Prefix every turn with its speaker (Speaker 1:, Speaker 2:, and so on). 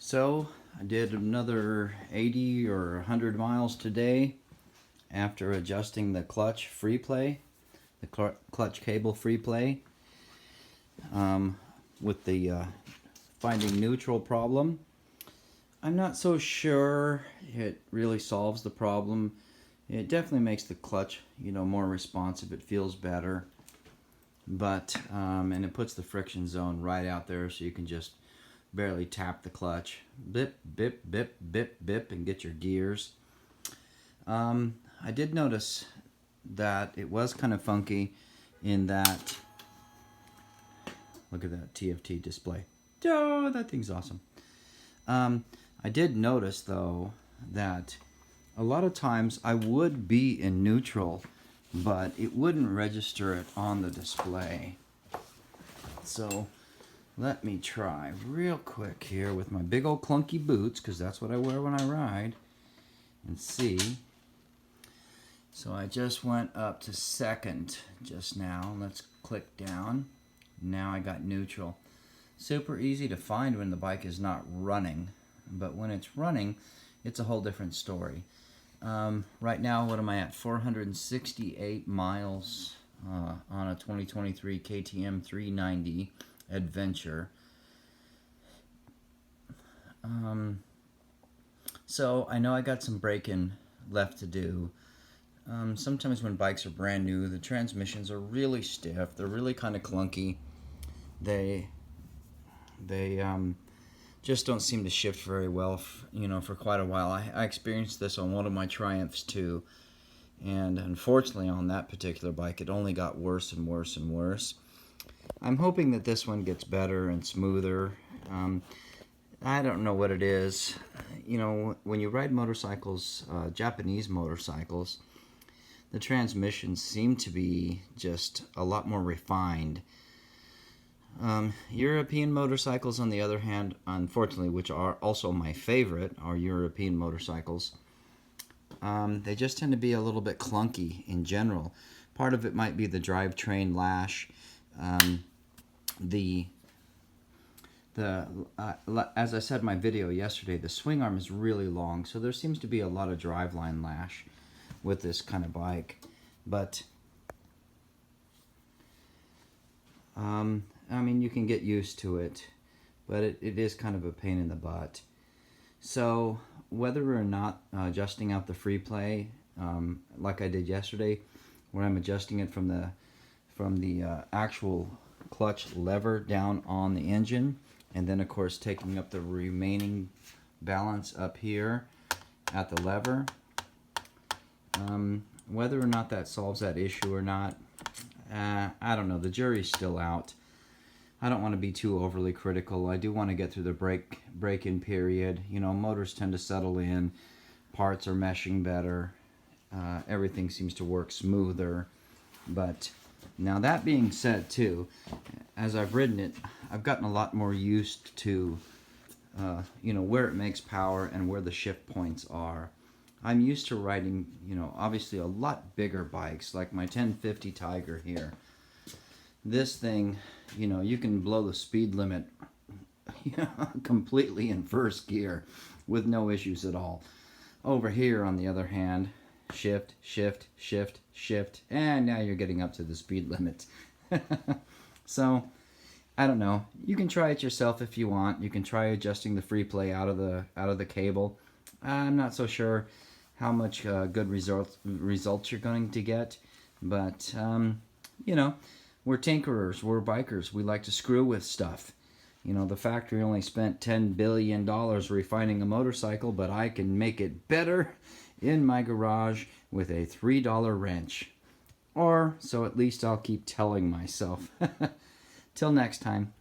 Speaker 1: So I did another 80 or 100 miles today after adjusting the clutch free play, the clutch cable free play, with the finding neutral problem. I'm not so sure it really solves the problem. It definitely makes the clutch, more responsive. It feels better, but and it puts the friction zone right out there, so you can just barely tap the clutch, bip, bip, bip, bip, bip, and get your gears. I did notice that it was kind of funky in that, look at that TFT display. Oh, that thing's awesome. I did notice, though, that a lot of times I would be in neutral, but it wouldn't register it on the display. So let me try real quick here with my big old clunky boots, because that's what I wear when I ride, and see. So I just went up to second just now. Let's click down. Now I got neutral. Super easy to find when the bike is not running, but when it's running, it's a whole different story. Right now, what am I at? 468 miles on a 2023 KTM 390 Adventure. So I know I got some braking left to do. Sometimes when bikes are brand new, the transmissions are really stiff. They're really kind of clunky. They just don't seem to shift very well, for quite a while. I experienced this on one of my Triumphs too, and unfortunately on that particular bike, it only got worse and worse and worse. I'm hoping that this one gets better and smoother. I don't know what it is. When you ride motorcycles, Japanese motorcycles, the transmissions seem to be just a lot more refined. European motorcycles, on the other hand, unfortunately, which are also my favorite, are European motorcycles. They just tend to be a little bit clunky in general. Part of it might be the drivetrain lash. As I said in my video yesterday, the swing arm is really long, so there seems to be a lot of driveline lash with this kind of bike. But I mean, you can get used to it, but it is kind of a pain in the butt. So whether or not adjusting out the free play, like I did yesterday, where I'm adjusting it from the actual clutch lever down on the engine, and then of course taking up the remaining balance up here at the lever, whether or not that solves that issue or not, I don't know. The jury's still out. I don't want to be too overly critical. I do want to get through the break-in period. Motors tend to settle in, parts are meshing better, everything seems to work smoother. But now, that being said too, as I've ridden it, I've gotten a lot more used to where it makes power and where the shift points are. I'm used to riding, obviously a lot bigger bikes, like my 1050 Tiger here. This thing, you can blow the speed limit completely in first gear with no issues at all. Over here, on the other hand, shift, shift, shift, shift, and now you're getting up to the speed limit. So, I don't know. You can try it yourself if you want. You can try adjusting the free play out of the cable. I'm not so sure how much good results you're going to get, but we're tinkerers, we're bikers. We like to screw with stuff. The factory only spent $10 billion refining a motorcycle, but I can make it better in my garage with a $3 wrench. Or so at least I'll keep telling myself. Till next time.